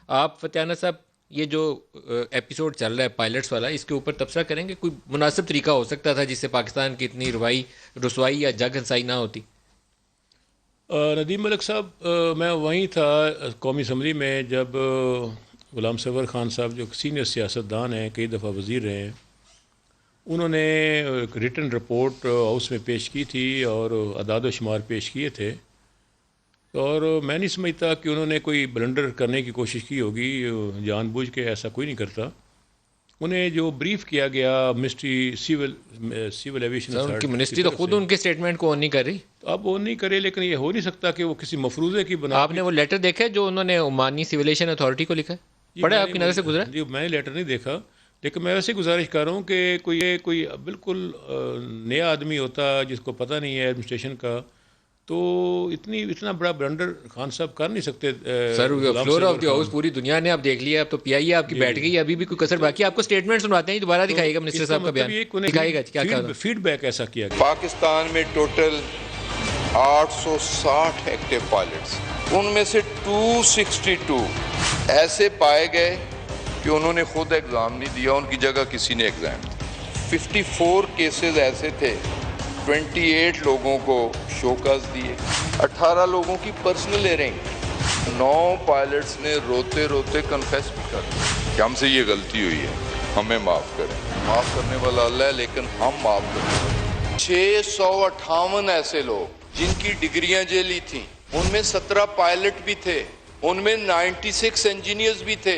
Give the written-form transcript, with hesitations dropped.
آپ فتح صاحب یہ جو ایپیسوڈ چل رہا ہے پائلٹس والا، اس کے اوپر تبصرہ کریں گے؟ کوئی مناسب طریقہ ہو سکتا تھا جس سے پاکستان کی اتنی رسوائی یا جگ ہنسائی نہ ہوتی؟ ندیم ملک صاحب، میں وہیں تھا قومی اسمبلی میں جب غلام سرور خان صاحب جو سینئر سیاستدان ہیں، کئی دفعہ وزیر رہے ہیں، انہوں نے ایک ریٹن رپورٹ ہاؤس میں پیش کی تھی اور اعداد و شمار پیش کیے تھے، اور میں نہیں سمجھتا کہ انہوں نے کوئی بلنڈر کرنے کی کوشش کی ہوگی، جان بوجھ کے ایسا کوئی نہیں کرتا۔ انہیں جو بریف کیا گیا منسٹری سول ایویشن سر ان کی منسٹری تو خود ان کے اسٹیٹمنٹ کو آن نہیں کر رہی۔ اب وہ نہیں کرے، لیکن یہ ہو نہیں سکتا کہ وہ کسی مفروضے کی بنا۔ آپ نے وہ لیٹر دیکھا ہے جو انہوں نے عمانی سویلیشن اتھارٹی کو لکھا ہے؟ پڑھا آپ کی نظر سے گزرا؟ جی میں نے لیٹر نہیں دیکھا، لیکن میں ویسے گزارش کر رہا ہوں کہ کوئی بالکل نیا آدمی ہوتا جس کو پتہ نہیں ہے ایڈمنسٹریشن کا، تو اتنا بڑا بلنڈر خان صاحب کر نہیں سکتے۔ سر فلور آف دی ہاؤس پوری دنیا نے اب دیکھ لیا، اب تو پی آئی اے آپ کی بیٹھ گئی، ابھی بھی کوئی کسر باقی ہے؟ آپ کو اسٹیٹمنٹ سنواتے ہیں، دوبارہ دکھائیے گا منسٹر صاحب کا بیان، دکھائیے گا کیا کیا فیڈ بیک ایسا کیا گیا۔ پاکستان میں ٹوٹل 860 ایکٹیو پائلٹس، ان میں سے 262 ایسے پائے گئے کہ انہوں نے خود ایگزام نہیں دیا، ان کی جگہ کسی نے ایگزام دیا۔ 54 کیسز ایسے تھے، 28 لوگوں کو شوکاز دیے، 18 لوگوں کی پرسنل ہیئرنگ، 9 پائلٹس نے روتے روتے کنفیس بھی کر دیا کہ ہم سے یہ غلطی ہوئی ہے، ہمیں معاف کریں۔ معاف کرنے والا اللہ ہے، لیکن ہم معاف کرنے والے۔ 658 ایسے لوگ جن کی ڈگریاں جیلی تھیں، ان میں 17 پائلٹ بھی تھے، ان میں 96 انجینئرز بھی تھے۔